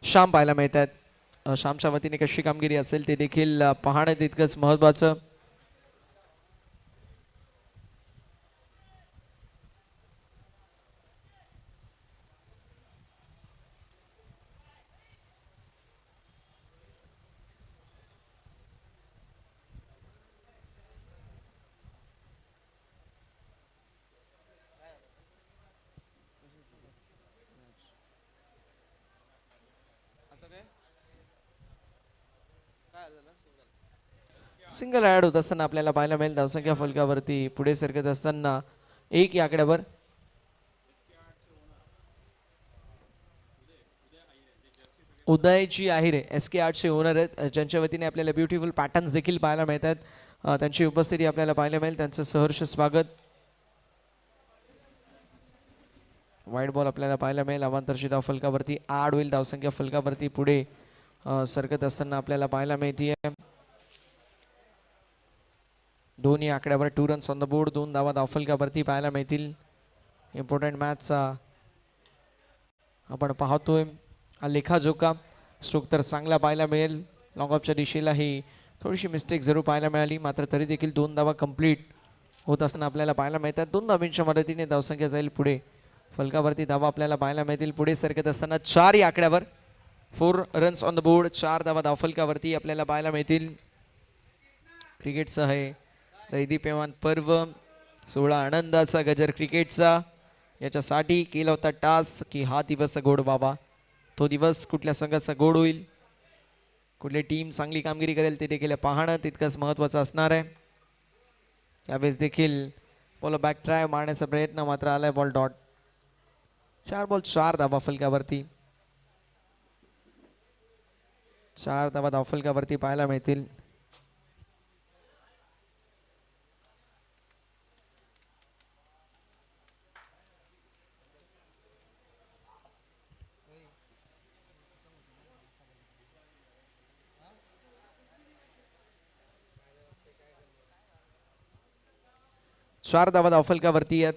श्याम पाहायला मिळत आहेत. श्यामच्या वतीने कशी कामगिरी असेल ते देखील पाहणं तितकंच महत्वाचं. सिंगल ऍड होत असताना आपल्याला पाहायला मिळेल. धावसंख्या फलकावरती पुढे सरकत असताना 1 या आकड्यावर उदयजी आहिरे SK आर्ट्सचे ओनर आहेत, ज्यांच्या वतीने आपल्याला ब्युटिफुल पॅटर्न्स देखील पाहायला मिळतात. त्यांची उपस्थिती आपल्याला पाहायला मिळेल. त्यांचं सहर्ष स्वागत. वाईट बॉल आपल्याला पाहायला मिळेल. अवांतरची धाव फलकावरती आड होईल. धावसंख्या फलकावरती पुढे सरकत असताना आपल्याला पाहायला मिळते. दोन्ही आकड्यावर 2 रन्स ऑन द बोर्ड. 2 धावा धावफलकावरती पाहायला मिळतील. इम्पॉर्टंट मॅचचा आपण पाहतोय लेखाजोखा. स्ट्रोक तर चांगला पाहायला मिळेल. लॉंग ऑफच्या दिशेलाही थोडीशी मिस्टेक जरूर पाहायला मिळाली, मात्र तरी देखील 2 धावा कंप्लीट होत असताना आपल्याला पाहायला मिळतात. 2 धावांच्या मदतीने धावसंख्या जाईल पुढे. फलकावरती धावा आपल्याला पाहायला मिळतील. पुढे सरकत असताना 4 या आकड्यावर 4 रन्स ऑन द बोर्ड. 4 धावा धावफलकावरती आपल्याला पाहायला मिळतील. क्रिकेटचं आहे दैदीप्यमान पर्व. 16 आनंदाचा गजर क्रिकेटचा. याच्यासाठी केला होता टास्क की हा दिवस गोड बाबा. तो दिवस कुठल्या संघाचा गोड होईल, कुठली टीम चांगली कामगिरी करेल ते देखील पाहणं तितकंच महत्त्वाचं असणार आहे. यावेळेस देखील बॉल बॅक ट्राय मारण्याचा प्रयत्न, मात्र आलाय बॉल डॉट. 4 बॉल 4 धावा फलकावरती. 4 धावा धावफलकावरती पाहायला मिळतील. चार धावा धावफलकावरती आहेत.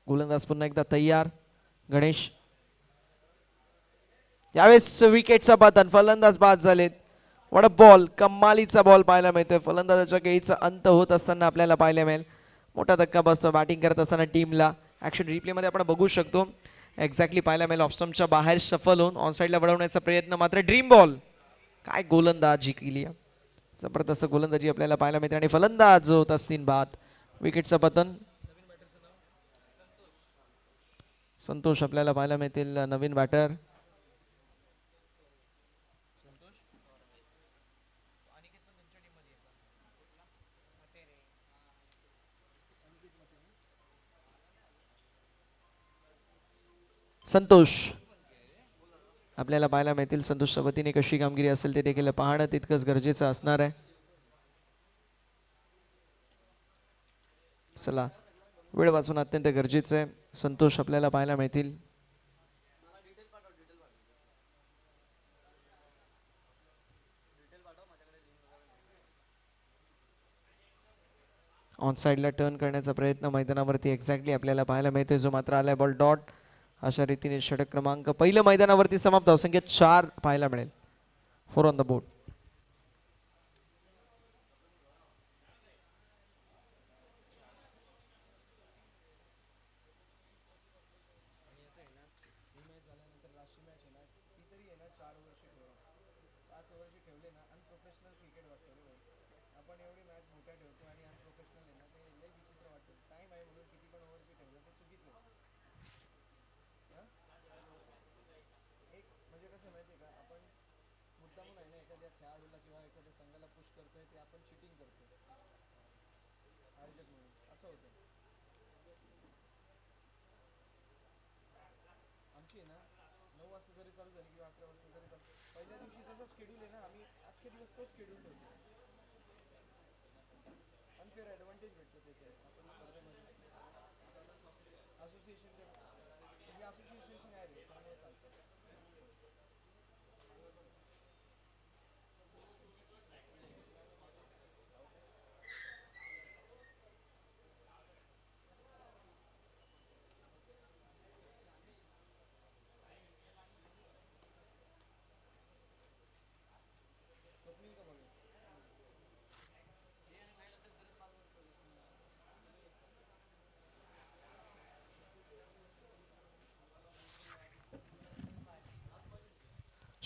गोलंदाज पुन्हा एकदा तयार. गणेश यावेळेस विकेटचा पतन. फलंदाज बाद झालेत. What a ball. कमालीचा बॉल पाहायला मिळतोय. फलंदाजाच्या खेळीचा अंत होत असताना आपल्याला पाहायला मिळेल. मोठा धक्का बसतो बॅटिंग करत असताना टीमला. ऍक्शन रिप्ले मध्ये आपण बघू शकतो. एक्झॅक्टली पाहायला मिळेल ऑफस्टंपच्या बाहेर सफल होऊन ऑन साईडला वळवण्याचा प्रयत्न, मात्र ड्रीम बॉल. काय गोलंदाजी केली. जबरदस्त गोलंदाजी आपल्याला पाहायला मिळते आणि फलंदाज होत असतील बाद. विकेटचं पतन. संतोष आपल्याला पाहायला मिळतील नवीन बॅटर. संतोष आपल्याला पाहायला मिळतील. संतोषच्या वतीने कशी कामगिरी असेल ते देखील पाहणं तितकंच गरजेचं असणार आहे. चला, वेळ वाचून अत्यंत गरजेचं आहे. संतोष आपल्याला पाहायला मिळतील. ऑन साईडला टर्न करण्याचा प्रयत्न मैदानावरती एक्झॅक्टली आपल्याला पाहायला मिळतोय, जो मात्र आलाय बॉल डॉट. अशा रीतीने षटक क्रमांक पहिलं मैदानावरती समाप्त. धावसंख्या 4 पाहायला मिळेल. 4 ऑन द बोर्ड.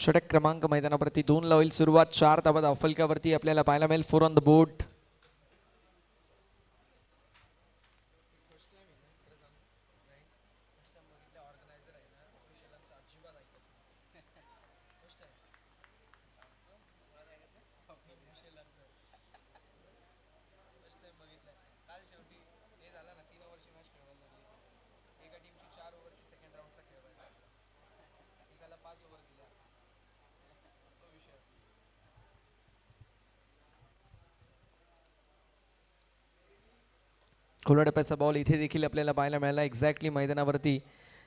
षटक क्रमांक मैदानावरती 2 ला होईल सुरुवात. 4 धावा धावफलकावरती आपल्याला पाहायला मिळेल. 4 ऑन द बोर्ड. खुल्या टप्प्याचा बॉल इथे देखील आपल्याला पाहायला मिळाला. एक्झॅक्टली मैदानावरती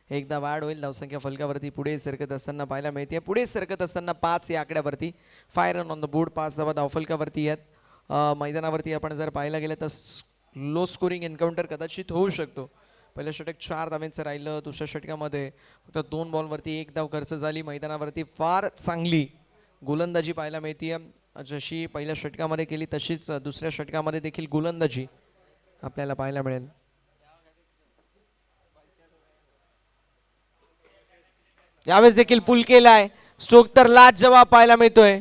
एकदा वाढ होईल. धावसंख्या फलकावरती पुढे सरकत असताना पाहायला मिळते. पुढे सरकत असताना 5 या आकड्यावरती 5 रन ऑन द बोर्ड. 5 धावा धावफलकावरती आहेत. मैदानावरती आपण जर पाहायला गेलं तर लो स्कोरिंग एन्काउंटर कदाचित होऊ शकतो. पहिलं षटक 4 धावांचं राहिलं. दुसऱ्या षटकामध्ये फक्त 2 बॉलवरती 1 धाव खर्च झाली. मैदानावरती फार चांगली गोलंदाजी पाहायला मिळते. जशी पहिल्या षटकामध्ये केली तशीच दुसऱ्या षटकामध्ये देखील गोलंदाजी आपल्याला पाहायला मिळेल. यावेळेस देखील पुल केलाय. स्ट्रोक तर लाजवाब पाहायला मिळतोय.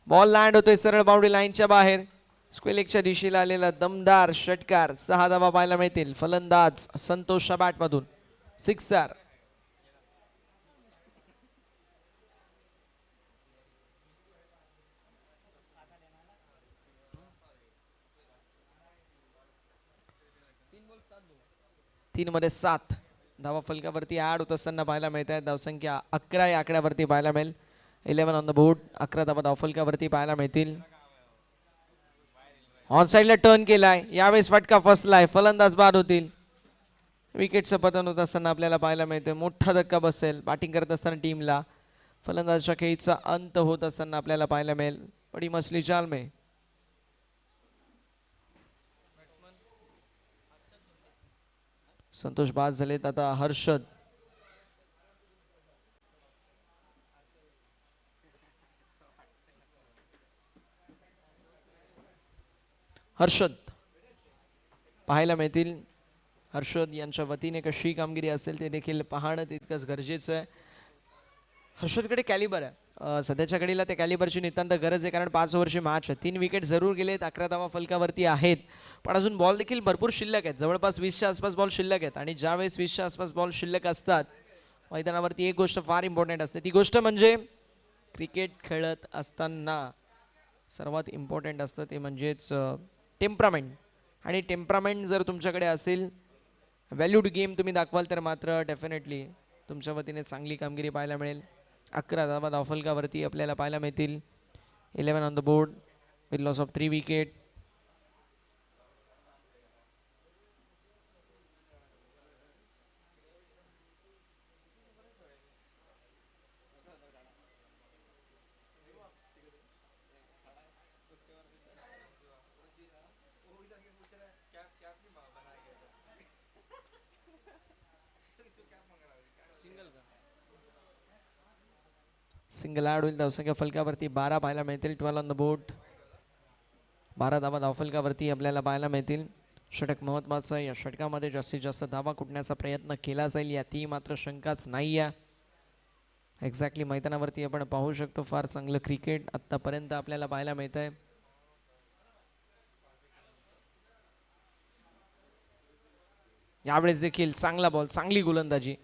बॉल लँड होतोय सरळ बाउंड्री लाईनच्या बाहेर. स्क्वेअर लेगच्या दिशेला आलेला दमदार षटकार. 6 धावा पाहायला मिळतील. फलंदाज संतोषच्या बॅटमधून सिक्सर. तीन मध्ये 7 धावा फलकावरती ऍड होत असताना पाहायला मिळत आहे. धावसंख्या 11 या आकड्यावरती पाहायला मिळेल. 11 ऑन द बोर्ड. 11 धावा धावफलकावरती पाहायला मिळतील. ऑन साईडला टर्न केलाय. यावेळेस फटका फसलाय. फलंदाज बाद होतील. विकेटचं पतन होत असताना आपल्याला पाहायला मिळते. मोठा धक्का बसेल बॅटिंग करत असताना टीमला. फलंदाजाच्या खेळीचा अंत होत असताना आपल्याला पाहायला मिळेल. बडी मसली चाल में संतोष बाद झालेत. आता हर्षद. हर्षद पाहायला मिळतील. हर्षद यांच्या वतीने कशी कामगिरी असेल ते देखील पाहणं तितकंच गरजेचं आहे. हर्षदकडे कॅलिबर आहे. सध्याच्या घडीला त्या कॅलिबरची नितांत गरज आहे. कारण 5 ओव्हरची मॅच आहे. 3 विकेट जरूर गेलेत. 11 धावा फलकावरती आहेत. पण अजून बॉल देखील भरपूर शिल्लक आहेत. जवळपास 20च्या आसपास बॉल शिल्लक आहेत. आणि ज्यावेळेस 20च्या आसपास बॉल शिल्लक असतात मैदानावरती एक गोष्ट फार इम्पॉर्टंट असते. ती गोष्ट म्हणजे क्रिकेट खेळत असताना सर्वात इम्पॉर्टंट असतं ते म्हणजेच टेम्परामेंट. आणि टेम्परामेंट जर तुमच्याकडे असेल, व्हॅल्यूड गेम तुम्ही दाखवाल तर मात्र डेफिनेटली तुमच्या वतीने चांगली कामगिरी पाहायला मिळेल. 11 धावा धावफलकावरती आपल्याला पाहायला मिळतील. 11 on the board with loss of 3 wicket. Single add होईल. धावसंख्या फलकावरती 12 पाहायला मिळतील. 12 ऑन द बोर्ड. 12 धावा धावफलकावरती आपल्याला पाहायला मिळतील. षटक महत्त्वाचं आहे. या षटकामध्ये जास्तीत जास्त धावा कुटण्याचा प्रयत्न केला जाईल यातही मात्र शंकाच नाही आहे. एक्झॅक्टली मैदानावरती आपण पाहू शकतो फार चांगलं क्रिकेट आत्तापर्यंत आपल्याला पाहायला मिळत आहे. यावेळेस देखील चांगला बॉल, चांगली गोलंदाजी.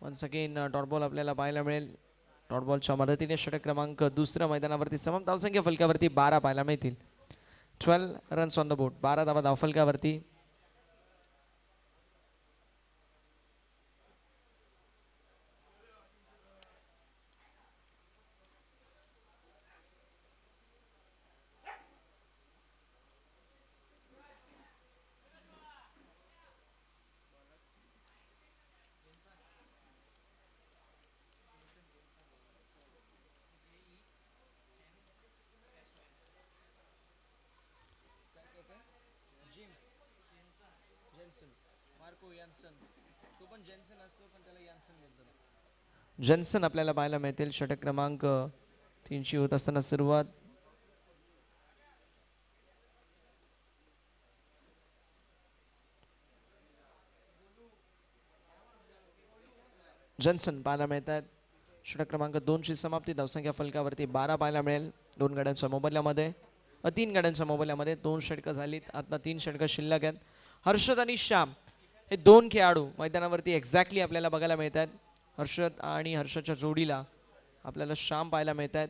वन्स अगेन डॉट बॉल आपल्याला पाहायला मिळेल. डॉट बॉलच्या मदतीने षटक क्रमांक 2 मैदानावरती समान धावसंख्या फलकावरती 12 पाहायला मिळतील. 12 रन्स ऑन द बोर्ड. 12 धावा धावफलकावरती. जेन्सन आपल्याला पाहायला मिळतील. षटक क्रमांक 3 होत असताना सुरुवात. जेन्सन पाहायला मिळतात. षटक क्रमांक 2ची समाप्ती. धावसंख्या फलकावरती 12 पाहायला मिळेल 2 गड्यांच्या मोबदल्यामध्ये. 3 गड्यांच्या मोबदल्यामध्ये 2 षटकं झालीत. आता 3 षटकं शिल्लक आहेत. हर्षद आणि श्याम हे 2 खेळाडू मैदानावरती एक्झॅक्टली आपल्याला बघायला मिळत आहेत. हर्षद आणि हर्षदच्या जोडीला आपल्याला श्याम पाहायला मिळत आहेत.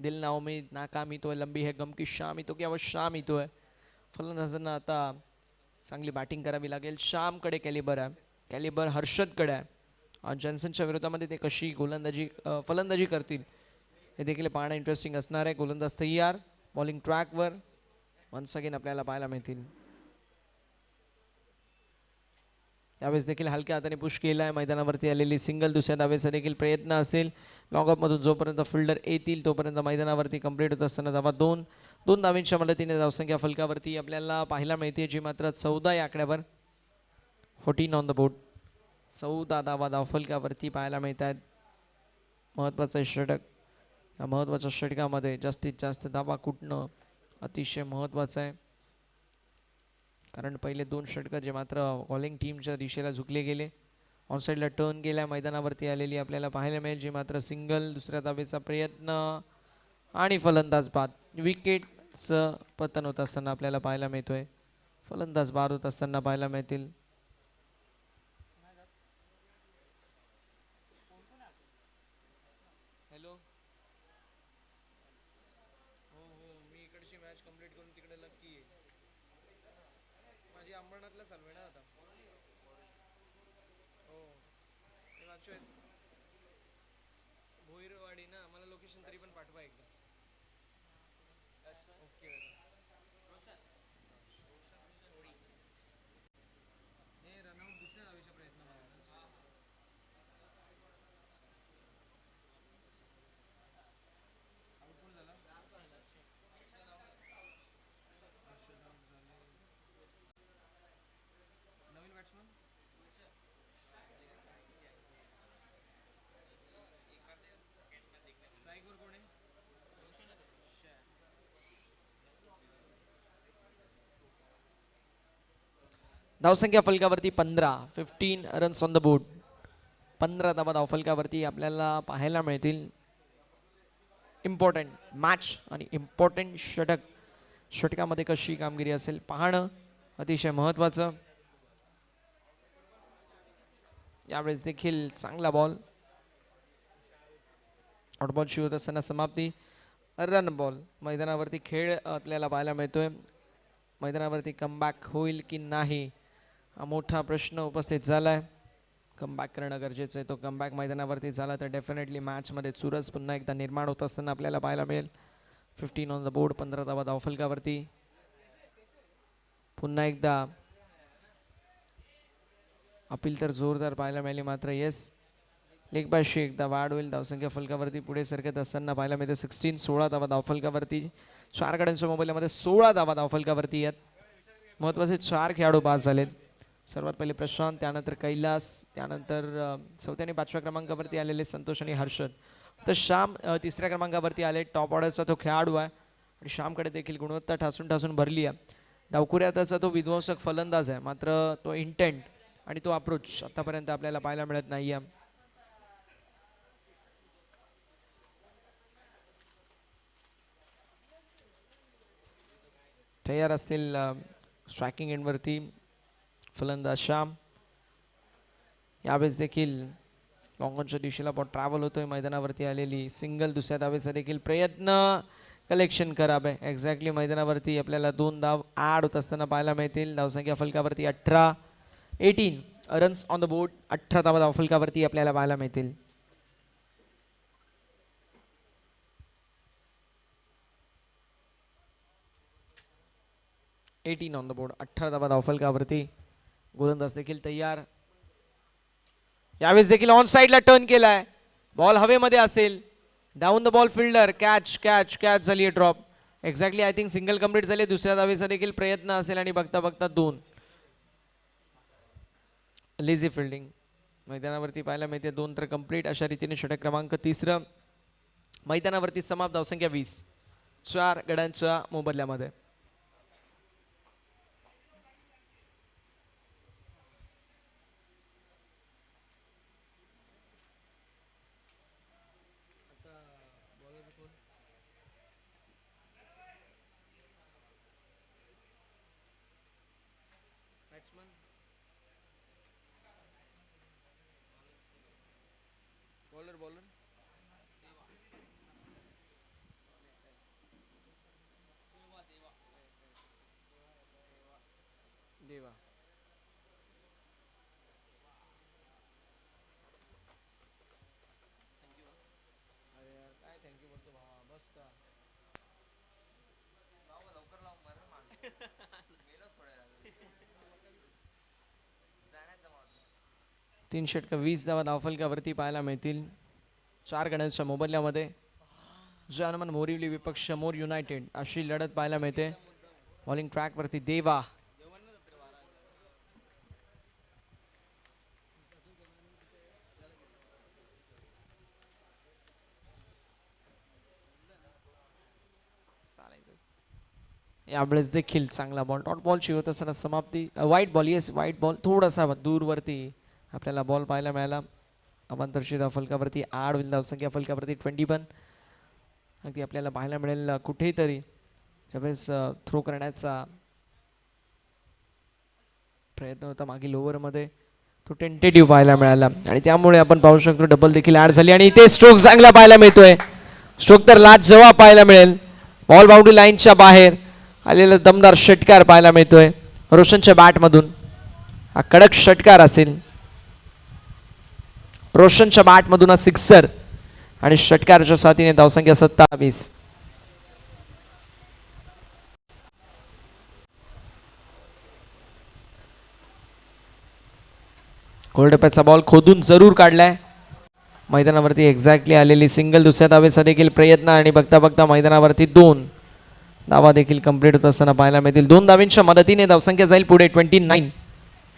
दिल ना उम्मीद नाकाम येतोय, लंबी है गम की शाम येतो की श्याम येतोय. फलंदाजांना आता चांगली बॅटिंग करावी लागेल. श्यामकडे कॅलिबर आहे, कॅलिबर हर्षदकडे आहे. जॉन्सनच्या विरोधामध्ये ते कशी फलंदाजी करतील हे देखील पाहणं इंटरेस्टिंग असणार आहे. गोलंदाज तयार, बॉलिंग ट्रॅकवर वन्स अगेन आपल्याला पाहायला मिळतील. यावेळेस देखील हलक्या हाताने पुश केला आहे. मैदानावरती आलेली सिंगल. दुसऱ्या धावेचा देखील प्रयत्न असेल. लॉंगऑफमधून जोपर्यंत फिल्डर येतील तोपर्यंत मैदानावरती कंप्लीट होत असताना धावा 2 धावींच्या मदतीने धावसंख्या फलकावरती आपल्याला पाहायला मिळते, जी मात्र 14 या आकड्यावर. 14 ऑन द बोर्ड. 14 धावा धावफलकावरती पाहायला मिळत आहेत. महत्त्वाचं षटक. या महत्त्वाच्या षटकामध्ये जास्तीत जास्त धावा कुठणं अतिशय महत्त्वाचं आहे, कारण पहिले 2 षटकं जे मात्र बॉलिंग टीमच्या दिशेला झुकले गेले. ऑनसाईडला टर्न गेल्या मैदानावरती आलेली आपल्याला पाहायला मिळेल, जी मात्र सिंगल. दुसऱ्या धावेचा प्रयत्न आणि फलंदाज बाद. विकेटचं पतन होत असताना आपल्याला पाहायला मिळतोय. फलंदाज बाद होत असताना पाहायला मिळतील. हॅलो, हो मी इकडची मॅच कंप्लीट करून तिकडे नक्की आहे. माझी अंबरनाथला चालू आहे ना आता. हो, मागच्या वेळेस भोईरवाडी ना. मला लोकेशन तरी पण पाठवा एकदा. ओके. हे रनआउट दुसऱ्या धावेचा प्रयत्न झाला. आउटपुट झाला. नवीन बॅट्समन स्ट्राईकवर कोण आहे? धावसंख्या फलकावरती 15 रन्स ऑन द बोर्ड. 15 धावा धावफलकावरती आपल्याला पाहायला मिळतील. इम्पॉर्टंट मॅच आणि इम्पॉर्टंट षटक. षटकामध्ये कशी कामगिरी असेल पाहणं अतिशय महत्त्वाचं. यावेळेस देखील चांगला बॉल. आउटबॉलची होत असताना समाप्ती. Run ball. मैदानावरती खेळ आपल्याला पाहायला मिळतोय. मैदानावरती कमबॅक होईल की नाही हा मोठा प्रश्न उपस्थित झाला आहे. कमबॅक करणं गरजेचं आहे. तो कमबॅक मैदानावरती झाला तर डेफिनेटली मॅचमध्ये चुरस पुन्हा एकदा निर्माण होत असताना आपल्याला पाहायला मिळेल. 15 ऑन द बोर्ड. 15 धावा धावफलकावरती. पुन्हा एकदा अपील तर जोरदार पाहायला मिळाली, मात्र येस लेग बायशी एकदा वाढ होईल. धावसंख्या फलकावरती पुढे सरकत असताना पाहायला मिळते. 16 धावा धावफलकावरती. 4 गड्यांच्या मोबाईलमध्ये 16 धावा धावफलकावरती आहेत. महत्त्वाचे 4 खेळाडू बाद झालेत. सर्वात पहिले प्रशांत, त्यानंतर कैलास, त्यानंतर 4थ्या आणि 5व्या क्रमांकावरती आलेले संतोष आणि हर्षद. तर श्याम 3ऱ्या क्रमांकावरती आले. टॉप ऑर्डरचा तो खेळाडू आहे आणि श्यामकडे देखील गुणवत्ता ठासून भरली आहे. डावखुऱ्याचा तो विध्वंसक फलंदाज आहे, मात्र तो इंटेंट आणि तो अप्रोच आतापर्यंत आपल्याला पाहायला मिळत नाही आहे. तयार असतील स्ट्रायकिंग एंडवरती फलंदाज श्याम. यावेळेस देखील लॉंगॉनच्या दिशेला बॉल ट्रॅव्हल होतोय. मैदानावरती आलेली सिंगल. दुसऱ्या धावेचा देखील प्रयत्न. कलेक्शन खराब आहे. एक्झॅक्टली मैदानावरती आपल्याला 2 धाव ॲड होत असताना पाहायला मिळतील. धावसंख्या फलकावरती 18 रन्स ऑन द बोर्ड. 18 धावा धावफलकावरती आपल्याला पाहायला मिळतील. On the board. 18 धावा धावफलकावरती. गोलंदाज देखील तयार. यावेळेस देखील ऑन साईडला टर्न केलाय. बॉल हवेमध्ये असेल. Down the ball fielder. Catch झाली आहे. Drop. Exactly I think single complete झाले. दुसऱ्या धावेचा देखील प्रयत्न असेल आणि बघता बघता 2. लेझी फिल्डिंग मैदानावरती पाहायला मिळते. 2 तर कंप्लीट. अशा रीतीने षटक क्रमांक 3 मैदानावरती समाप्त. धावसंख्या 20. 4 गड्यांच्या मोबदल्यामध्ये. देवा. अरे यार काय थँक्यू बोलतो भावा, बस का. तीन षटक 20 धावा धावफलकावरती पाहायला मिळतील 4 गड्यांच्या मोबदल्यामध्ये. जनमन मोरिवली विपक्ष मोर युनायटेड अशी लढत पाहायला मिळते. बॉलिंग ट्रॅकवरती देवा. यावेळेस देखील चांगला बॉल डॉट बॉलची होत असताना समाप्ती. वाईट बॉल, येस वाईट बॉल, थोडासा दूरवरती आपल्याला बॉल पाहायला मिळाला. अवांतरची फलकावरती 8 होईल धावसंख्या, फलकावरती 21. अगदी आपल्याला पाहायला मिळेल कुठेतरी ज्यावेळेस थ्रो करण्याचा प्रयत्न होता मागील ओव्हरमध्ये, तो टेंटेटिव्ह पाहायला मिळाला आणि त्यामुळे आपण पाहू शकतो डबल देखील ऍड झाली आणि इथे स्ट्रोक चांगला पाहायला मिळतोय. स्ट्रोक तर लाजवाब पाहायला मिळेल. बॉल बाउंड्री लाईनच्या बाहेर आलेला दमदार षटकार पाहायला मिळतोय रोशनच्या बॅटमधून. हा कडक षटकार असेल. रोशनच्या बॅटमधून हा सिक्सर आणि षटकारच्या साथीने धावसंख्या 27. कोल्डपॅचा बॉल खोदून जरूर काढलाय. मैदानावरती एक्झॅक्टली आलेली सिंगल, दुसऱ्या धावेचा देखील प्रयत्न आणि बघता बघता मैदानावरती 2 धावा देखील कंप्लीट होत असताना पाहायला मिळतील. 2 धावांच्या मदतीने धावसंख्या जाईल पुढे 29.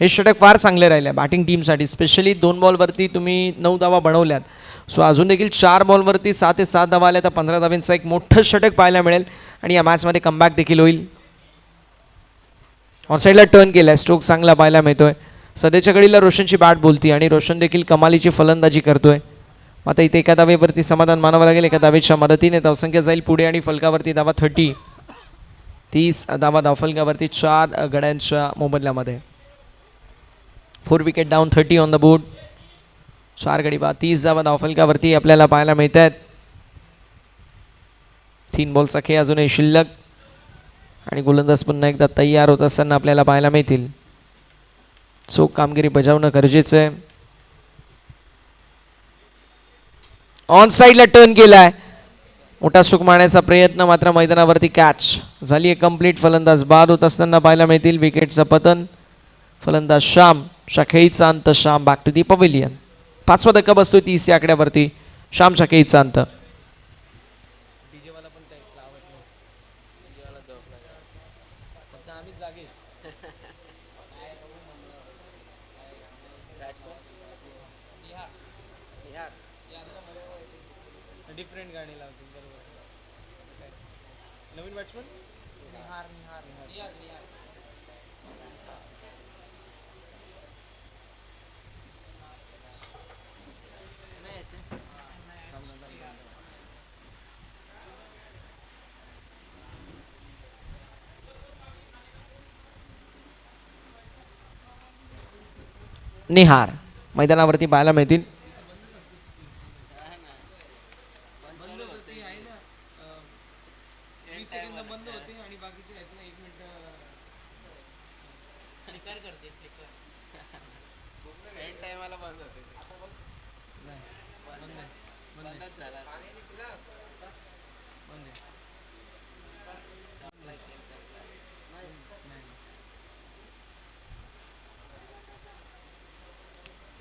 हे षटक फार चांगले राहिले बॅटिंग टीमसाठी, स्पेशली 2 बॉलवरती तुम्ही 9 धावा बनवल्यात. सो अजून देखील 4 बॉलवरती 6 ते 7 धावा आल्या तर 15 धावांचा एक मोठं षटक पाहायला मिळेल आणि या मॅचमध्ये कमबॅक देखील होईल. ऑन साईडला टर्न केलाय, स्ट्रोक चांगला पाहायला मिळतोय. सध्याच्या घडीला रोशनची बॅट बोलती आणि रोशन देखील कमालीची फलंदाजी करतोय. आता इथे एका धावेवरती समाधान मानावं लागेल. एका धावेच्या मदतीने धावसंख्या जाईल पुढे आणि फलकावरती धावा 30 धावा धावफलकावरती 4 गड्यांच्या मोबदल्यामध्ये. 4 wicket down, 30 on the board. 4 गडी बाद, 30 धावा धावफलकावरती आपल्याला पाहायला मिळत आहेत. 3 बॉलचा खेळ अजूनही शिल्लक आणि गोलंदाज पुन्हा एकदा तयार होत असताना आपल्याला पाहायला मिळतील. चोख कामगिरी बजावणं गरजेचं आहे. ऑन साईडला टर्न केलाय, मोठा स्ट्रोक मारण्याचा प्रयत्न, मात्र मैदानावरती कॅच झाली आहे कंप्लीट. फलंदाज बाद होत असताना पाहायला मिळतील. विकेटचं पतन. फलंदाज श्याम, खेळीचा अंत. Shyam back to the pavilion. 5वा धक्का बसतोय 30 या आकड्यावरती. श्यामच्या खेळीचा अंत. डिफरंट गाणी लावतील बरोबर. नवीन बॅट्समन निहार निहार निहार निहार. निहार मैदानावरती पाहायला मिळतील.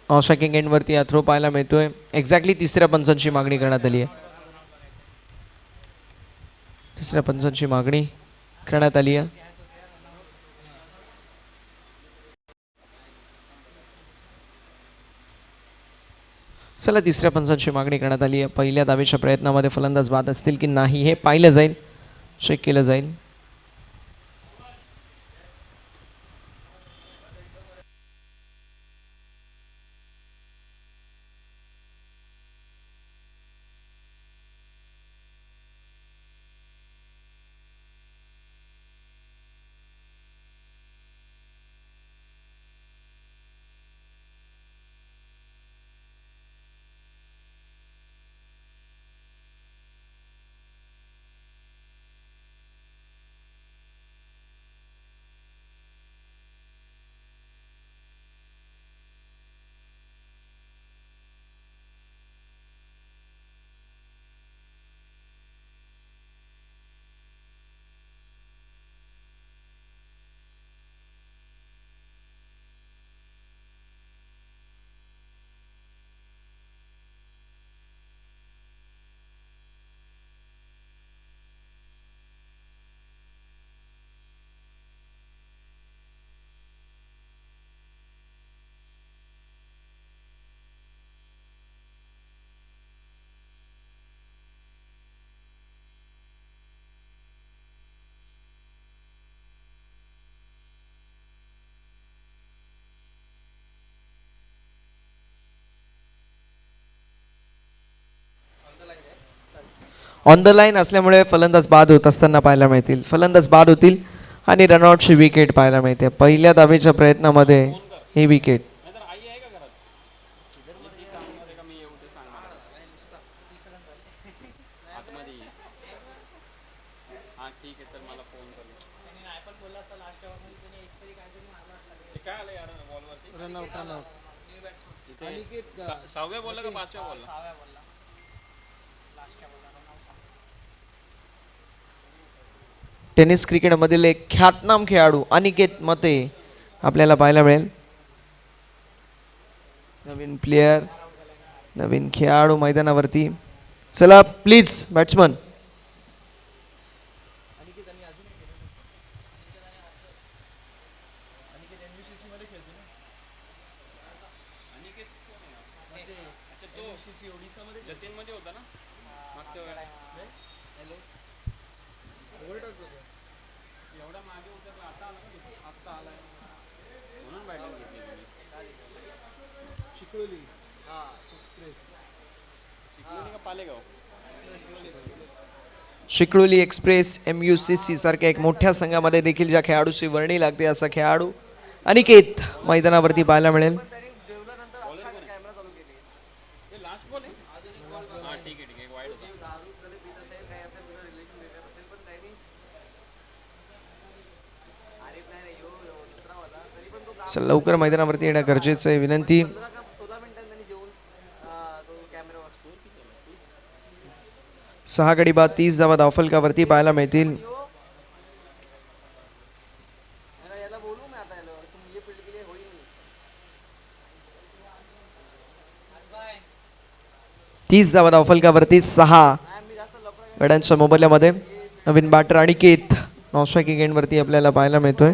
स्ट्रायकिंग एंडवरती हा थ्रो पाहायला मिळतोय. एक्झॅक्टली 3ऱ्या पंचांची मागणी करण्यात आली आहे. 3ऱ्या पंचांची मागणी करण्यात आली आहे. चला 3ऱ्या पंचांची मागणी करण्यात आली आहे. पहिल्या धावेच्या प्रयत्नामध्ये फलंदाज बाद असतील की नाही हे पाहिलं जाईल, चेक केलं जाईल. ऑन द लाईन असल्यामुळे फलंदाज बाद होत असताना पाहायला मिळतील. फलंदाज बाद होतील आणि रनआउटची विकेट पाहायला मिळते. पहिल्या धावेच्या प्रयत्नामध्ये ही विकेट. टेनिस क्रिकेटमधील एक ख्यातनाम खेळाडू अनिकेत मते आपल्याला पाहायला मिळेल. नवीन प्लेयर, नवीन खेळाडू मैदानावरती. चला please batsman. Chikhloli express MUCC सारख्या एक मोठ्या संघामध्ये देखील ज्या खेळाडूची वर्णी लागते असा खेळाडू अनिकेत मैदानावरती पाहायला मिळेल. लवकर मैदानावरती येणं गरजेचं आहे. विनंती. 6 गडी बाद 30 धावा धावफलकावरती पाहायला मिळतील. तीस धावा धावफलकावरती 6 गड्यांच्या मोबदल्यामध्ये. नवीन बॅटर अनिकेत नॉस्ट्रायकिंग एंडवरती आपल्याला पाहायला मिळतोय.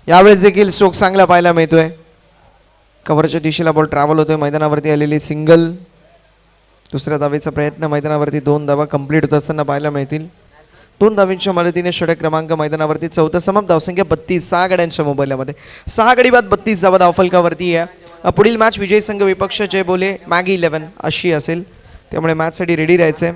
यावेळेस देखील स्ट्रोक चांगला पाहायला मिळतोय. कव्हरच्या दिशेला बॉल ट्रॅव्हल होतोय. मैदानावरती आलेली सिंगल. दुसऱ्या धावेचा प्रयत्न. मैदानावरती 2 धावा कंप्लीट होत असताना पाहायला मिळतील. 2 धावांच्या मदतीने षटक क्रमांक मैदानावरती. चौथा समाप्त. धावसंख्या 32. 6 गड्यांच्या मोबाईलमध्ये 6 गडी बाद 32 धावा धावफलकावरती आहे. पुढील मॅच विजय संघ विपक्ष जय बोले मॅगी 11 अशी असेल. त्यामुळे मॅचसाठी रेडी राहायचंय.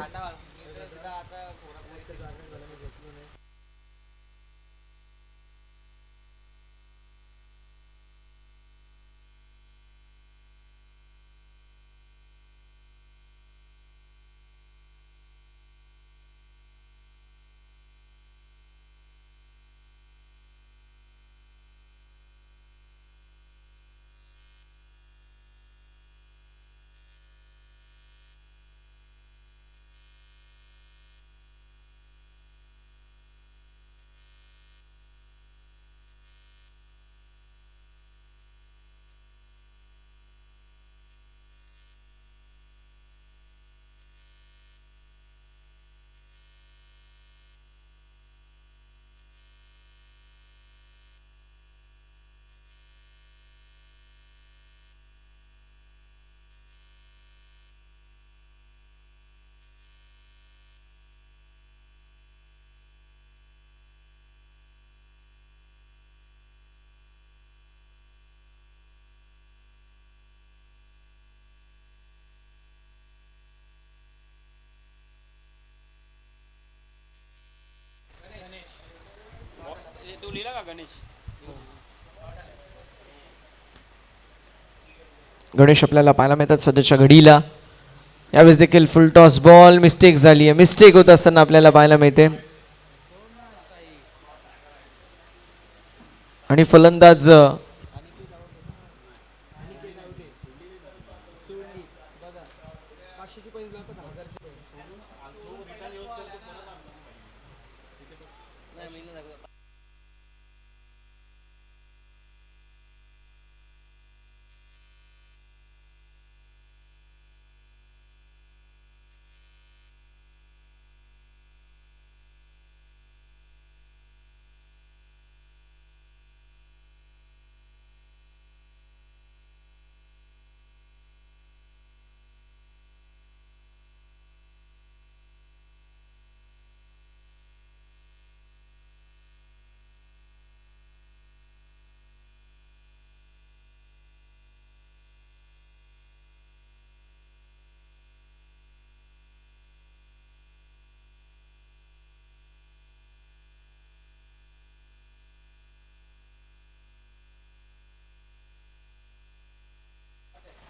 गणेश आपल्याला पाहायला मिळतात सध्याच्या घडीला. यावेळेस देखील फुल टॉस बॉल मिस्टेक झाली आहे. मिस्टेक होत असताना आपल्याला पाहायला मिळते. आणि फलंदाज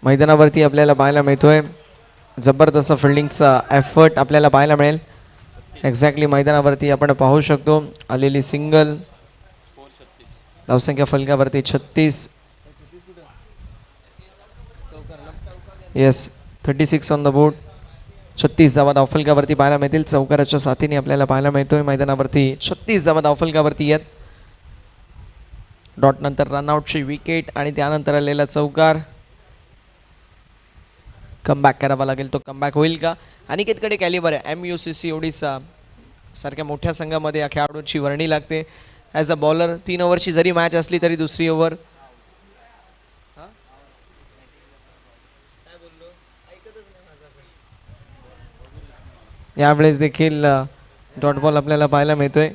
मैदानावरती आपल्याला पाहायला मिळतोय. जबरदस्त फिल्डिंगचा एफर्ट आपल्याला पाहायला मिळेल. एक्झॅक्टली मैदानावरती आपण पाहू शकतो. आलेली सिंगल, धावसंख्या फलकावरती 36. Yes, 36 on the board. 36 धावा धावफलकावरती पाहायला मिळतील. चौकाराच्या साथीने आपल्याला पाहायला मिळतोय मैदानावरती 36 धावा धावफलकावरती येत. डॉट नंतर रनआउटची विकेट आणि त्यानंतर आलेला चौकार. कमबॅक करावा लागेल. तो कमबॅक होईल का? अनिकेतकडे कॅलिबर आहे. MUCC ओडिसा सारख्या मोठ्या संघामध्ये या खेळाडूची वर्णी लागते. ॲज अ बॉलर 3 ओव्हरची जरी मॅच असली तरी दुसरी ओव्हर यावेळेस देखील डॉट बॉल आपल्याला पाहायला मिळतोय.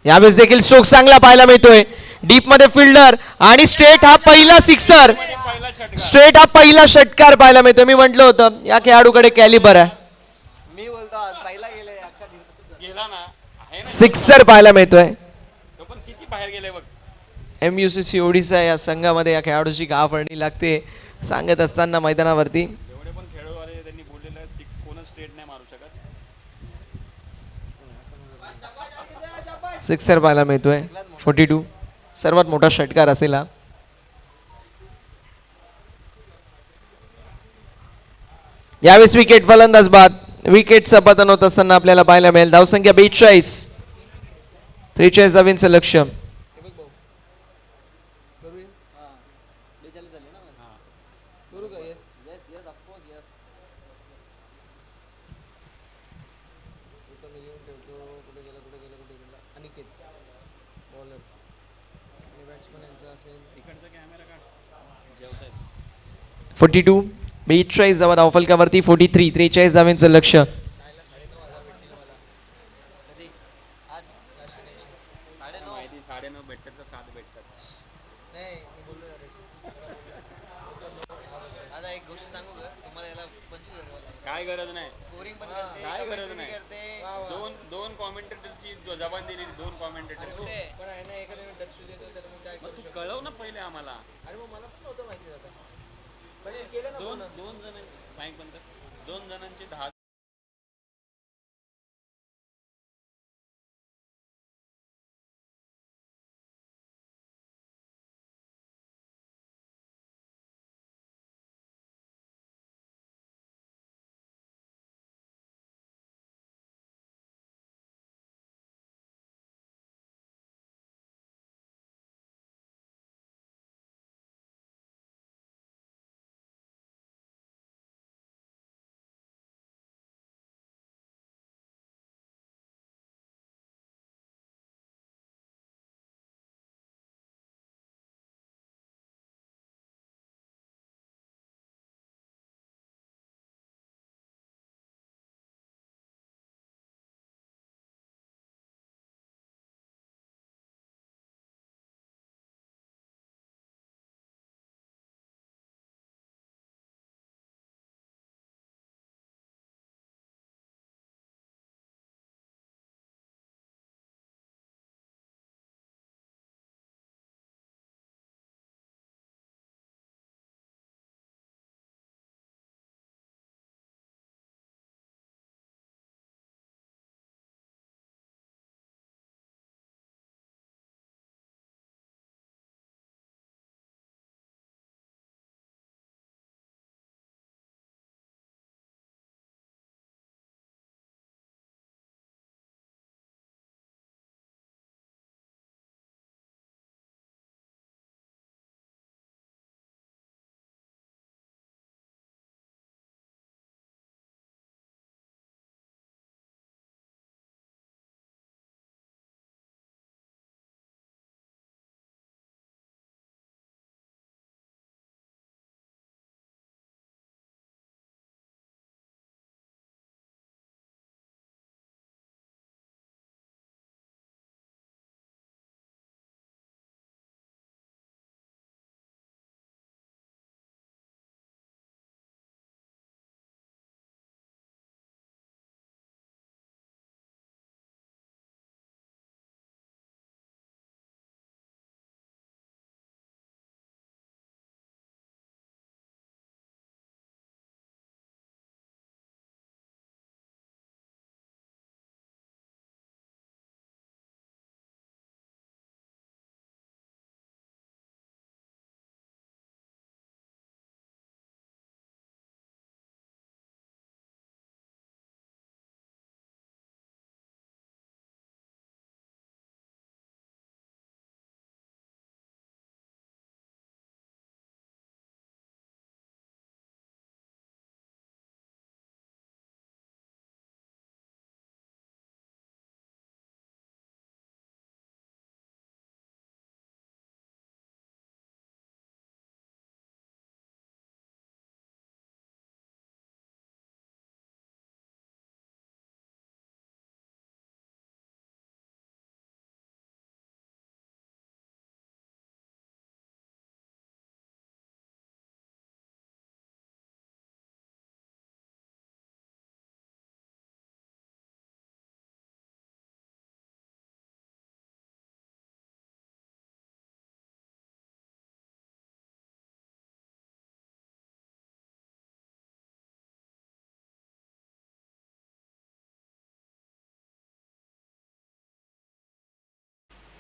यावेळेस देखील स्ट्रोक चांगला पाहायला मिळतोय. डीप मध्ये फिल्डर आणि स्ट्रेट हा पहिला सिक्सर. स्ट्रेट हा पहिला षटकार पाहायला मिळतोय. मी म्हटलं होतं या खेळाडूकडे कॅलिबर आहे. सिक्सर पाहायला मिळतोय. MUCC ओडिसा या संघामध्ये या खेळाडूची का वर्णी लागते सांगत असताना मैदानावरती सिक्सर पाहायला मिळतोय. 42 सर्वात मोठा षटकार असेल हा. यावेळेस विकेट फलंदाज बाद. विकेटचं पतन होत असताना आपल्याला पाहायला मिळेल. धावसंख्या 42. 43 धावांचं लक्ष्य. फोर्टी टू 42 धावा धावफलकावरती. 43 43 धावांचं लक्ष्य. काय गरज नाही, स्कोरिंग पण करते, काय गरज नाही. दोन कॉमेंटेटरची जबान दिली. 2 कॉमेंटेटरची तू कळव ना पहिले आम्हाला. अरे मला पण नव्हतं माहिती दादा. दोन जणांची 2 जणांची 10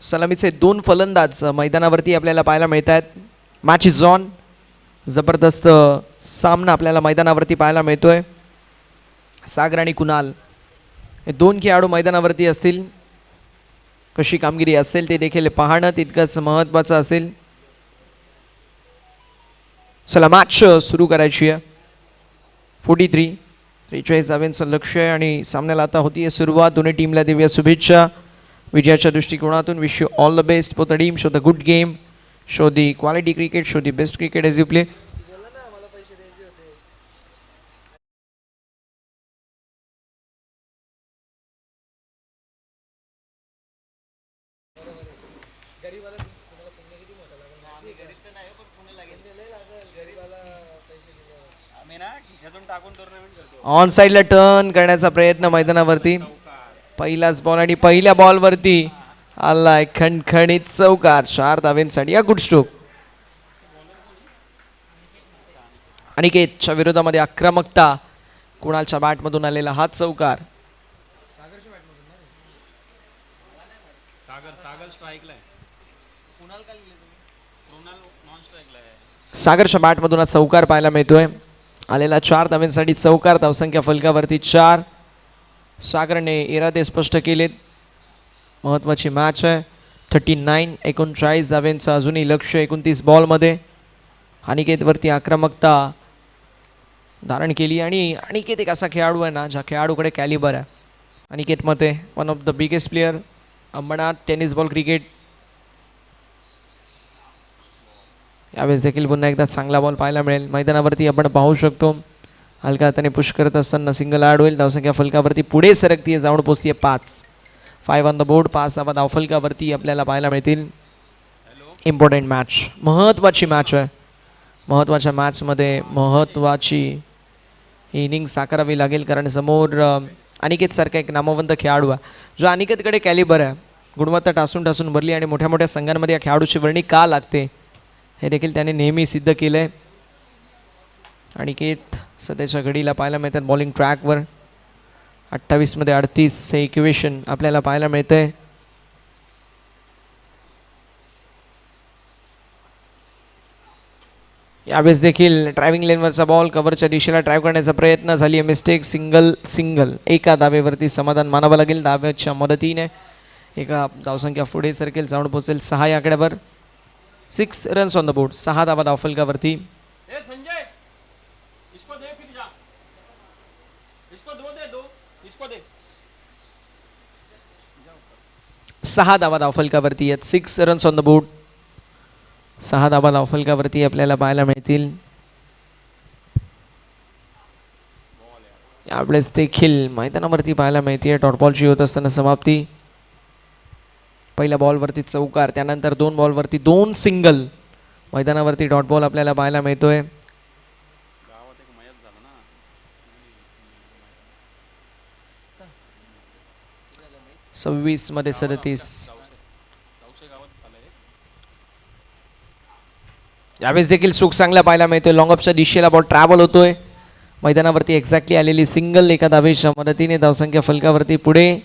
सलामीचे 2 फलंदाज मैदानावरती आपल्याला पाहायला मिळत आहेत. Match is on. जबरदस्त सामना आपल्याला मैदानावरती पाहायला मिळतोय. सागर आणि कुणाल हे 2 खेळाडू मैदानावरती असतील. कशी कामगिरी असेल ते देखील पाहणं तितकंच महत्त्वाचं असेल. चला मॅच सुरू करायची आहे. 43 धावांचं लक्ष्य आहे आणि सामन्याला आता होतीये सुरुवात. दोन्ही टीमला देऊया शुभेच्छा विजयाच्या दृष्टिकोनातून. Wish you all the best for the team. Show the good game, show the quality cricket, show the best cricket as you play. On साईडला टर्न करण्याचा प्रयत्न मैदानावरती. पहिलाच बॉल आणि पहिल्या बॉलवरती आलाय खणखणीत चौकार. 4 धावांसाठी या गुड स्ट्रोक. अनिकेतच्या विरोधामध्ये आक्रमकता. कुणालच्या बॅटमधून आलेला हा चौकार. सागरच्या बॅटमधून हा चौकार पाहायला मिळतोय. आलेला 4 धावांसाठी चौकार. धावसंख्या फलकावरती 4. सागरने इरादे स्पष्ट केलेत. महत्त्वाची मॅच आहे. 39 धावांचं अजूनही लक्ष 29 बॉलमध्ये. अनिकेतवरती आक्रमकता धारण केली आणि अनिकेत एक असा खेळाडू आहे ना ज्या खेळाडूकडे कॅलिबर आहे. अनिकेतमध्ये one of the biggest player. Ambernath tennis ball cricket. यावेळेस देखील पुन्हा एकदा चांगला बॉल पाहायला मिळेल. मैदानावरती आपण पाहू शकतो हलका हाताने पुश करत असताना सिंगल ॲड होईल. धावसंख्या फलकावरती पुढे सरकतीये, जाऊन पोचतीये 5 ऑन द बोर्ड. 5 धावा धावफलकावरती आपल्याला पाहायला मिळतील. इम्पॉर्टंट मॅच, महत्त्वाची मॅच आहे. महत्त्वाच्या मॅचमध्ये महत्त्वाची ही इनिंग साकारावी लागेल कारण समोर अनिकेत सारखा एक नामवंत खेळाडू आहे जो अनिकेतकडे कॅलिबर आहे. गुणवत्ता टासून टासून भरली आणि मोठ्या मोठ्या संघांमध्ये या खेळाडूची वर्णी का लागते हे देखील त्याने नेहमी सिद्ध केलं आहे. अनिकेत सध्याच्या घडीला पाहायला मिळतात बॉलिंग ट्रॅकवर. 28मध्ये 38 हे इक्वेशन आपल्याला पाहायला मिळतं आहे. यावेळेस देखील ड्रायव्हिंग लेनवरचा बॉल कव्हरच्या दिशेला ड्राईव्ह करण्याचा प्रयत्न. झाली आहे मिस्टेक. सिंगल एका धावेवरती समाधान मानावं लागेल. धावेच्या मदतीने एका धावसंख्या पुढे सरकेल, जाऊन पोहोचेल 6 या आकड्यावर. 6 रन्स ऑन द बोर्ड. 6 धावा धावफलकावरती. 6 धावा धावफलकावरती आहेत. 6 रन्स ऑन द बोर्ड. 6 धावा धावफलकावरती आपल्याला पाहायला मिळतील. यावेळेस देखील मैदानावरती पाहायला मिळते डॉट बॉलची होत असताना समाप्ती. पहिल्या बॉलवरती चौकार, त्यानंतर 2 बॉलवरती 2 सिंगल. मैदानावरती डॉट बॉल आपल्याला पाहायला मिळतोय. 26मध्ये 37. यावेळेस देखील सुख चांगला पाहायला मिळतोय. लॉंग ऑफच्या दिशेला बॉल ट्रॅव्हल होतोय. मैदानावरती एक्झॅक्टली आलेली सिंगल एका धावेच्या मदतीने धावसंख्या फलकावरती पुढे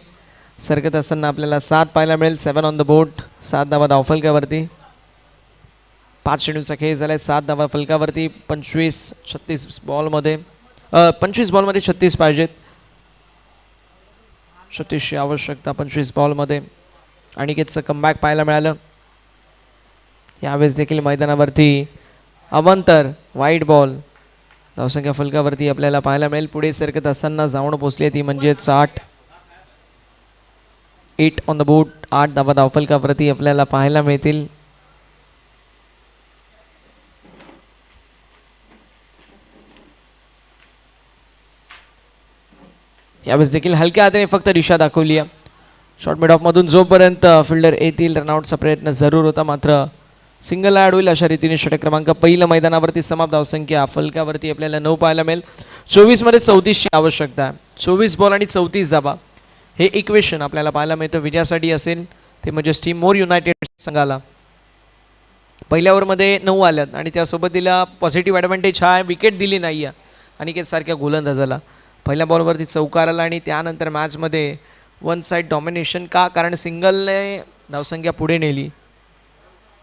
सरकत असताना आपल्याला 7 पाहायला मिळेल. 7 ऑन द बोर्ड. 7 धावा धावफलकावरती. 5 चेंडूचा खेळ झालाय. 7 धावा फलकावरती. 36 बॉलमध्ये 36 पाहिजेत. 36ची आवश्यकता 25 बॉलमध्ये. अनिकेतचं कमबॅक पाहायला मिळालं. यावेळेस देखील मैदानावरती अवंतर वाईट बॉल धावसंख्या फलकावरती आपल्याला पाहायला मिळेल. पुढे सरकत असताना जाऊन पोचली ती म्हणजेच 8 ऑन द बोर्ड. 8 धावा धावफलकावरती आपल्याला पाहायला मिळतील. यावेळेस देखील हलक्या हाताने फक्त दिशा दाखवली आहे. शॉर्ट मिड ऑफमधून जोपर्यंत फिल्डर येतील रनआउटचा प्रयत्न जरूर होता, मात्र सिंगल ॲड होईल अशा रीतीने षटक क्रमांक पहिलं मैदानावरती समाप्त. धावसंख्या फलकावरती आपल्याला 9 पाहायला मिळेल. 24मध्ये 34ची आवश्यकता आहे. 24 बॉल आणि 34 धावा हे इक्वेशन आपल्याला पाहायला मिळतं. विजयासाठी असेल ते म्हणजे टीम मोर युनायटेड संघाला. पहिल्या ओव्हरमध्ये 9 आल्यात आणि त्यासोबत तिला पॉझिटिव्ह ॲडव्हान्टेज हा विकेट दिली नाही आहे अनिकेत सारख्या गोलंदाजाला. पहिल्या बॉलवरती चौकार आला आणि त्यानंतर मॅचमध्ये वन साईड डॉमिनेशन का, कारण सिंगलने धावसंख्या पुढे नेली.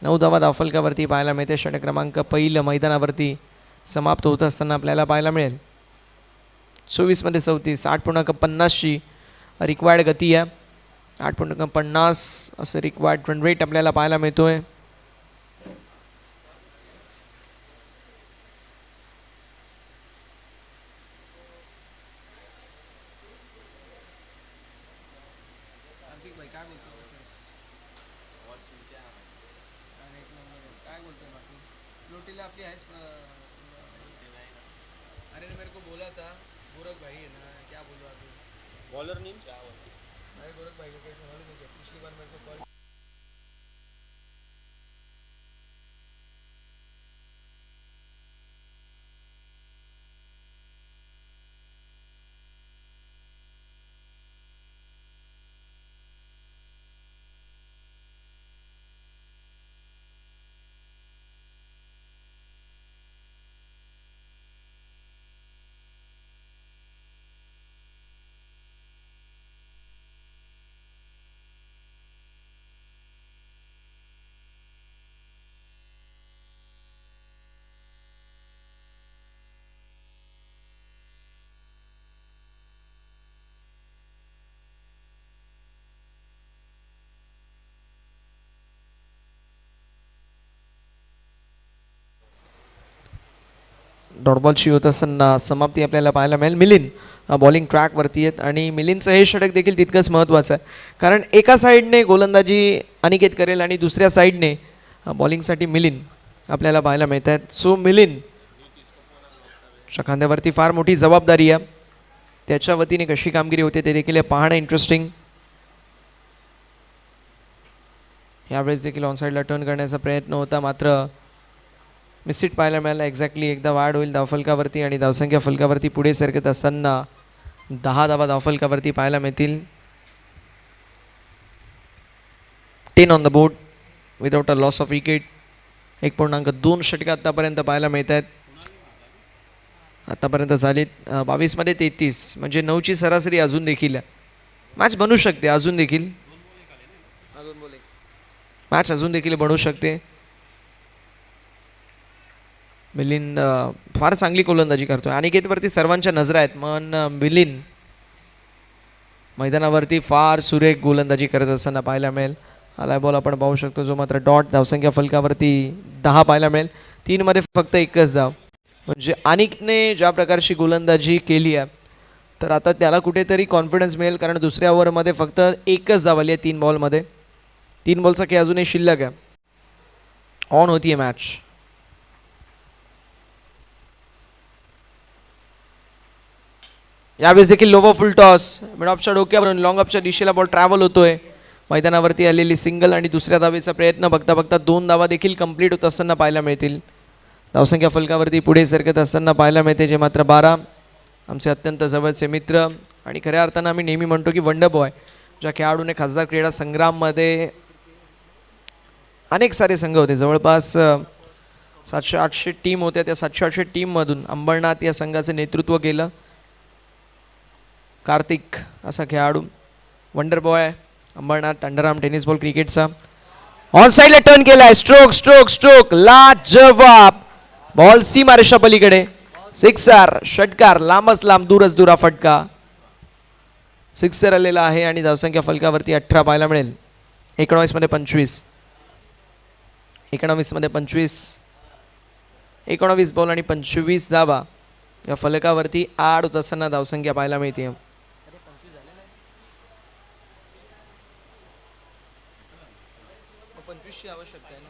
9 धावा धावफलकावरती पाहायला मिळते. षटक क्रमांक पहिलं मैदानावरती समाप्त होत असताना आपल्याला पाहायला मिळेल. 24 मध्ये 34, 8.50ची रिक्वायर्ड गती आहे. 8.50 असं रिक्वायर्ड रन रेट आपल्याला पाहायला मिळतोय. बॉलर नहीं डॉटबॉलशी होत असताना समाप्ती आपल्याला पाहायला मिळेल. मिलिंद बॉलिंग ट्रॅकवरती आहेत आणि मिलिंदचं हे षटक देखील तितकंच महत्त्वाचं आहे. कारण एका साईडने गोलंदाजी अनिकेत करेल आणि दुसऱ्या साईडने बॉलिंगसाठी मिलिंद आपल्याला पाहायला मिळत आहेत. सो मिलिंद खांद्यावरती फार मोठी जबाबदारी आहे. त्याच्या वतीने कशी कामगिरी होते ते देखील पाहणं इंटरेस्टिंग. यावेळेस देखील ऑनसाईडला टर्न करण्याचा प्रयत्न होता, मात्र मिसिट पाहायला मिळाला. एक्झॅक्टली एकदा वाढ होईल धावफलकावरती आणि धावसंख्या फलकावरती पुढे सरकत असताना 10 धावा धावफलकावरती पाहायला मिळतील. 10 on the board without a loss of wicket. 1.2 षटकं आत्तापर्यंत पाहायला मिळत आहेत. आत्तापर्यंत झालीत 22 मध्ये 33, म्हणजे 9ची सरासरी अजून देखील मॅच बनू शकते. अजून देखील मॅच अजून देखील बनू शकते. मिलिंद फार चांगली गोलंदाजी करतोय. अनिकेतवरती सर्वांच्या नजरा आहेत, पण मिलिंद मैदानावरती फार सुरेख गोलंदाजी करत असताना पाहायला मिळेल. आलाय बॉल आपण पाहू शकतो, जो मात्र डॉट. धावसंख्या फलकावरती 10 पाहायला मिळेल. 3 मध्ये फक्त 1च धाव. म्हणजे अनिकने ज्या प्रकारची गोलंदाजी केली आहे तर आता त्याला कुठेतरी कॉन्फिडन्स मिळेल, कारण दुसऱ्या ओव्हरमध्ये फक्त 1च धाव आली आहे 3 बॉलमध्ये. 3 बॉलचा काही अजूनही शिल्लक आहे. ऑन होतीये मॅच. यावेळेस देखील लोवर फुल टॉस, मिड ऑफच्या डोक्यावरून लॉंग ऑफच्या दिशेला बॉल ट्रॅव्हल होतोय. मैदानावरती आलेली सिंगल आणि दुसऱ्या धावेचा प्रयत्न बघता बघता 2 धावा देखील कंप्लीट होत असताना पाहायला मिळतील. धावसंख्या फलकावरती पुढे सरकत असताना पाहायला मिळते, जे मात्र 12. आमचे अत्यंत जवळचे मित्र आणि खऱ्या अर्थानं आम्ही नेहमी म्हणतो की वंडर बॉय, ज्या खेळाडूने खासदार क्रीडा संग्राममध्ये अनेक सारे संघ होते. जवळपास 700-800 टीम होत्या. त्या 700-800 टीममधून अंबरनाथ या संघाचं नेतृत्व केलं. कार्तिक असा खेळाडू, wonder boy, Ambarnath underarm tennis ball क्रिकेटचा. ऑन साईडला टर्न केलाय. स्ट्रोक स्ट्रोक स्ट्रोक, लाजवाब बॉल सीमा रेषा पलीकडे. सिक्सर, षटकार, लांबच लांब, दूरच दूर फटका. सिक्सर आलेला आहे आणि धावसंख्या फलकावरती 18 पाहायला मिळेल. 19 मध्ये 25, 19 मध्ये 25, 19 बॉल आणि 25 धावा या फलकावरती आड होत असताना धावसंख्या पाहायला मिळते. आवश्यकता आहे ना.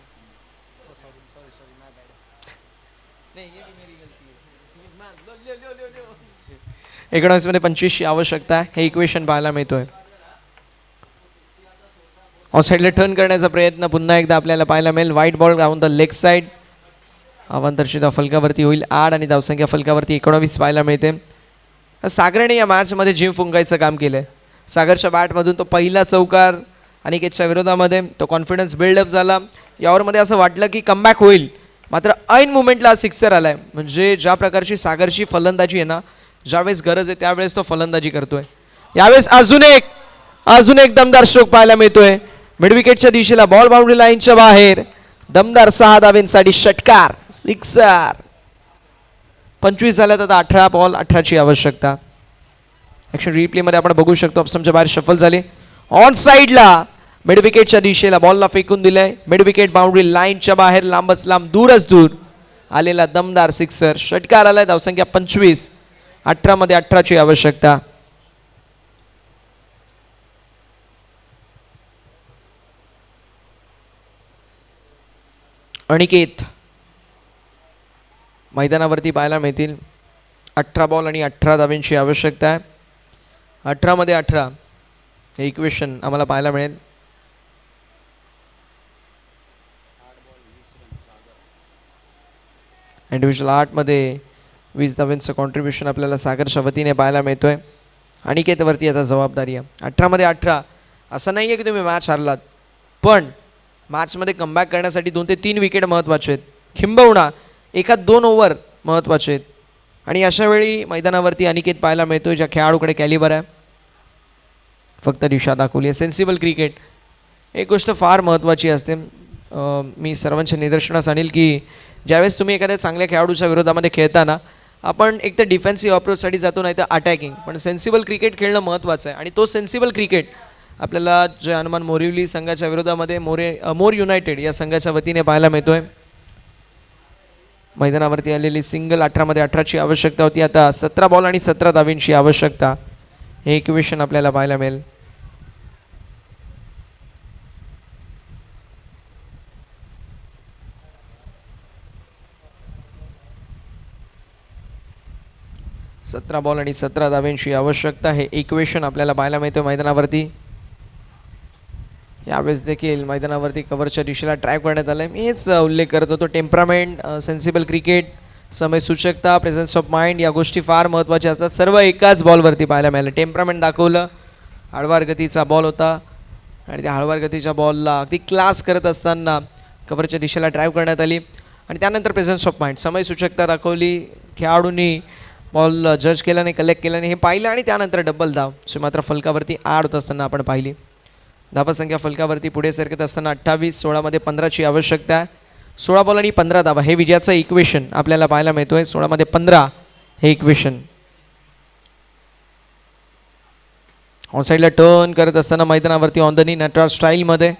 19 मध्ये 25ची आवश्यकता आहे. हे इक्वेशन पाहायला मिळतोय. ऑन साईडला टर्न करण्याचा प्रयत्न पुन्हा एकदा आपल्याला पाहायला मिळेल. व्हाईट बॉल राहून द लेग साईड. अवांतरची फलकावरती होईल 8 आणि धावसंख्या फलकावरती 19 पाहायला मिळते. सागरने या मॅचमध्ये जीव फुंकायचं काम केलंय. सागरच्या बॅटमधून तो पहिला चौकार अनिकेतच्या विरोधामध्ये, तो कॉन्फिडन्स बिल्डअप झाला. यावरमध्ये असं वाटलं की कमबॅक होईल, मात्र ऐन मुमेंटला सिक्सर आलाय. म्हणजे ज्या प्रकारची सागरची फलंदाजी आहे ना, ज्यावेळेस गरज आहे त्यावेळेस तो फलंदाजी करतोय. यावेळेस अजून एक दमदार स्ट्रोक पाहायला मिळतोय. मिड विकेटच्या दिशेला बॉल बाउंड्री लाईनच्या बाहेर दमदार 6 धावेंसाठी षटकार सिक्सर. 25 झाल्यात आता 18 बॉल 18ची आवश्यकता. ॲक्शन रिप्लेमध्ये आपण बघू शकतो ऑप्शनच्या बाहेर शफल झाले. ऑन साईडला मिड विकेटच्या दिशेला बॉलला फेकून दिलंय. मिड विकेट बाउंड्री लाईनच्या बाहेर लांबच लांब दूरच दूर आलेला दमदार सिक्सर. षटकार आलाय. धावसंख्या 25. 18 मध्ये 18ची आवश्यकता. अनिकेत मैदानावरती पाहायला मिळतील. 18 बॉल आणि 18 धावेंची आवश्यकता आहे. 18 मध्ये 18 हे इक्वेशन आम्हाला पाहायला मिळेल. इंडिव्हिज्युअल 8 मध्ये 20 धावेंचं कॉन्ट्रीब्युशन आपल्याला सागरच्या वतीने पाहायला मिळतोय. अनिकेतवरती आता जबाबदारी आहे. 18 मध्ये 18 असं नाही आहे की तुम्ही मॅच हारलात, पण मॅचमध्ये कमबॅक करण्यासाठी 2 ते 3 विकेट महत्त्वाचे आहेत. किंबहुना 1-2 ओव्हर महत्त्वाचे आहेत. आणि अशा वेळी मैदानावरती अनिकेत पाहायला मिळतोय ज्या खेळाडूकडे कॅलिबर आहे. फक्त दिशा दाखवली आहे. सेन्सिबल क्रिकेट एक गोष्ट फार महत्त्वाची असते. मी सर्वांच्या निदर्शनास आणील की ज्यावेळेस तुम्ही एखाद्या चांगल्या खेळाडूच्या विरोधामध्ये खेळताना आपण एक तर डिफेन्सिव्ह अप्रोचसाठी जातो, नाही तर अटॅकिंग. पण सेन्सिबल क्रिकेट खेळणं महत्त्वाचं आहे. आणि तो सेन्सिबल क्रिकेट आपल्याला जय हनुमान मोरिवली संघाच्या विरोधामध्ये मोर युनायटेड या संघाच्या वतीने पाहायला मिळतोय. मैदानावरती आलेली सिंगल 18 मध्ये 18ची आवश्यकता होती. आता 17 बॉल आणि 17 धावेंची आवश्यकता. हे इक्वेशन आपल्याला पाहायला मिळेल. सतरा बॉल आणि 17 धावेंची आवश्यकता. हे इक्वेशन आपल्याला पाहायला मिळतं मैदानावरती. यावेळेस देखील मैदानावरती कव्हरच्या दिशेला ट्राय करण्यात आलं आहे. मी हेच उल्लेख करत होतो. टेम्परामेंट, सेन्सिबल क्रिकेट, समयसूचकता, प्रेझेन्स ऑफ माइंड या गोष्टी फार महत्त्वाच्या असतात. सर्व एकाच बॉलवरती पाहायला मिळालं. टेम्परामेंट दाखवलं. हळवार गतीचा बॉल होता आणि त्या हळवार गतीच्या बॉलला अगदी क्लास करत असताना कव्हरच्या दिशेला ड्राईव्ह करण्यात आली. आणि त्यानंतर प्रेझेन्स ऑफ माइंड, समयसूचकता दाखवली. खेळाडूंनी बॉल जज केला नाही, कलेक्ट केला नाही हे पाहिलं. आणि त्यानंतर डबल धाव मात्र फलकावरती आड होत असताना आपण पाहिली. धावसंख्या फलकावरती पुढे सरकत असताना 28. 16 मध्ये 15ची आवश्यकता आहे. 16 बॉल आणि 15 धावा हे विजयाचं इक्वेशन आपल्याला पाहायला मिळतोय. 16 मध्ये 15 हे इक्वेशन. ऑन साईडला टर्न करत असताना मैदानावरती ऑन द नी नटराज स्टाईलमध्ये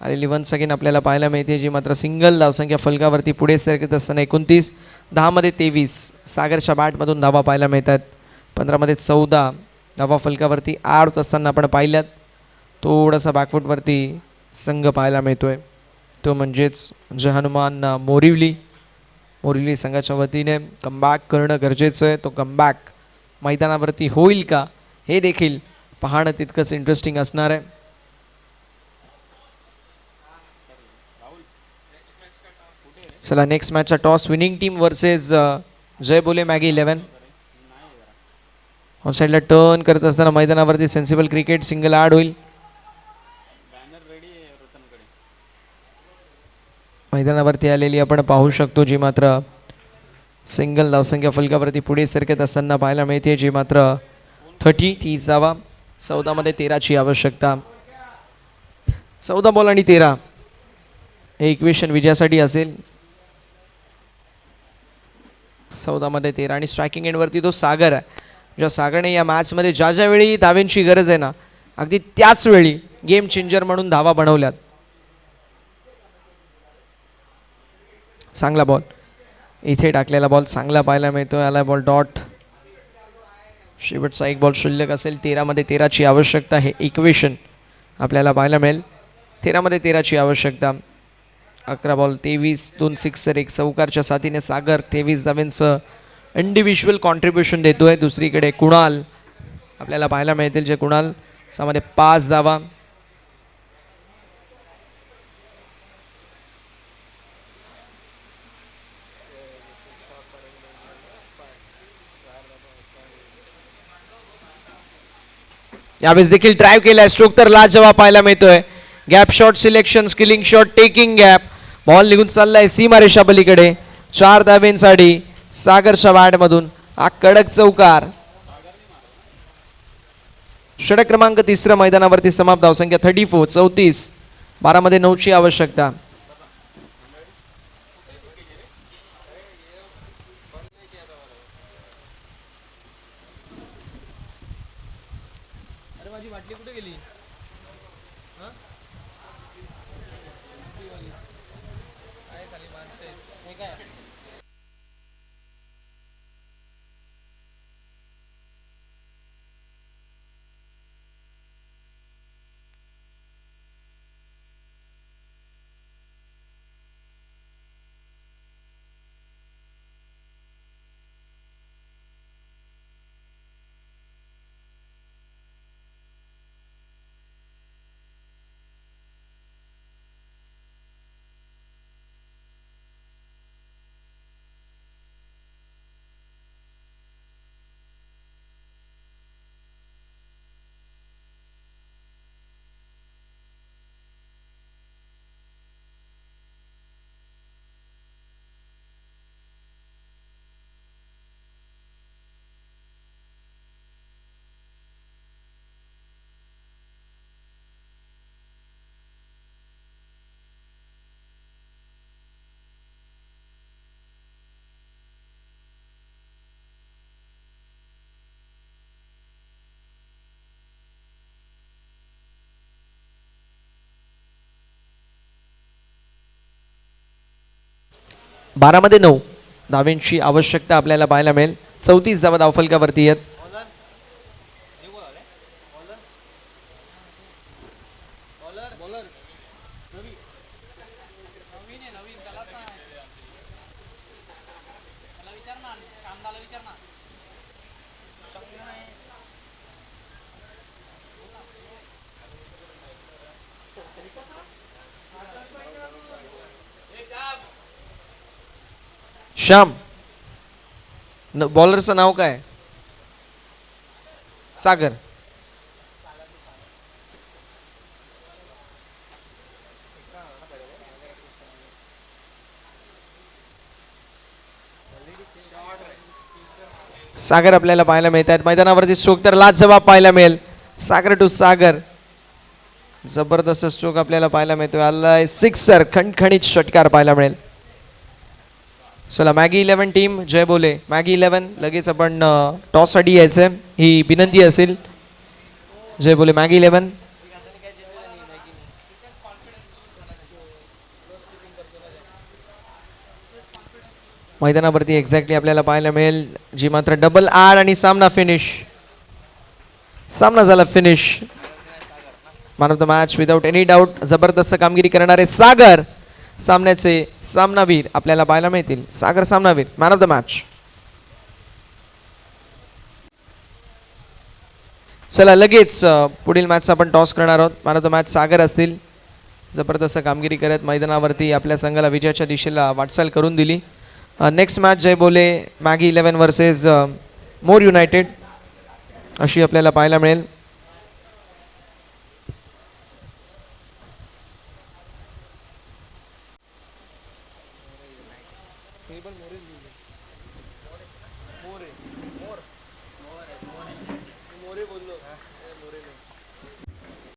आलेली वन्स अगेन आपल्याला पाहायला मिळते, जी मात्र सिंगल. धावसंख्या फलकावरती पुढे सरकत असताना 29. 10 मध्ये 23 सागरच्या बॅटमधून धावा पाहायला मिळतात. 15 मध्ये 14 धावा फलकावरती आड असताना आपण पाहिल्यात. थोडासा बॅकफुटवरती संघ पाहायला मिळतोय, तो म्हणजेच जय हनुमान मोरिवली संघाच्या वतीने कमबॅक करणं गरजेचं आहे. तो कमबॅक मैदानावरती होईल का हे देखील पाहणं तितकंच इंटरेस्टिंग असणार आहे. चला नेक्स्ट मॅचचा toss winning team versus Jai Bole Maggi 11. On साईडला टर्न करत असताना मैदानावरती सेन्सिबल क्रिकेट सिंगल ॲड होईल. मैदानावरती आलेली आपण पाहू शकतो, जी मात्र सिंगल. धावसंख्या फलकावरती पुढे सरकत असताना पाहायला मिळते, जी मात्र 30 धावा. 14 मध्ये 13ची आवश्यकता. 14 बॉल आणि 13 हे इक्वेशन विजयासाठी असेल. 14 मध्ये 13 आणि स्ट्रायकिंग एंडवरती तो सागर आहे. ज्या सागरने या मॅचमध्ये ज्या ज्यावेळी धावेंची गरज आहे ना, अगदी त्याच वेळी गेम चेंजर म्हणून धावा बनवल्यात. चांगला बॉल इथे टाकलेला बॉल चांगला पाहायला मिळतो. आला बॉल डॉट. शेवटचा एक बॉल शिल्लक असेल. 13 मध्ये 13ची आवश्यकता. हे इक्वेशन आपल्याला पाहायला मिळेल. 13 मध्ये 13ची आवश्यकता. 11 बॉल 23 2 सिक्सर 1 चौकारच्या साथीने सागर 23 धावेंचं इंडिव्हिज्युअल कॉन्ट्रीब्युशन देतोय. दुसरीकडे कुणाल आपल्याला पाहायला मिळतील, जे कुणाल 6 मध्ये 5 धावा. यावेळेस देखील ड्राईव्ह केलाय. स्ट्रोक तर लाजवाब पाहायला मिळतोय. Gap shot selection, skilling shot, taking gap. Ball निघून चाललाय सीमारेषा पलीकडे. 4 धावेंसाठी सागरच्या बॅटमधून हा कडक चौकार. षटक क्रमांक 3 मैदानावरती समाप्त. धावसंख्या 34, 34. 12 मध्ये 9ची आवश्यकता. बारा मध्ये 9 धावेंची आवश्यकता आपल्याला पाहायला मिळेल. 34 धावा धावफलकावरती आहेत. श्याम, बॉलरचं नाव काय? सागर. सागर आपल्याला पाहायला मिळतात मैदानावरती. स्ट्रोक तर लाजवाब पाहायला मिळेल. सागर टू सागर, जबरदस्त स्ट्रोक आपल्याला पाहायला मिळतोय. आलाय सिक्सर, खणखणीत षटकार पाहायला मिळेल. चला मॅगी 11 टीम जय बोले. मॅगी 11 लगेच आपण टॉस साठी यायचंय ही विनंती असेल. जय बोले मॅगी 11. मैदानावरती एक्झॅक्टली आपल्याला पाहायला मिळेल जी मात्र डबल आर आणि सामना फिनिश. सामना झाला finish. Man of the match without any doubt. जबरदस्त कामगिरी करणारे सागर सामन्याचे सामनावीर आपल्याला पाहायला मिळतील. सागर सामनावीर, मॅन ऑफ द मॅच. चला लगेच पुढील मॅचचा आपण टॉस करणार आहोत. मॅन ऑफ द मॅच सागर असतील. जबरदस्त कामगिरी करत मैदानावरती आपल्या संघाला विजयाच्या दिशेला वाटचाल करून दिली. नेक्स्ट मॅच जय बोले मॅगी 11 वर्सेस मोर युनायटेड अशी आपल्याला पाहायला मिळेल.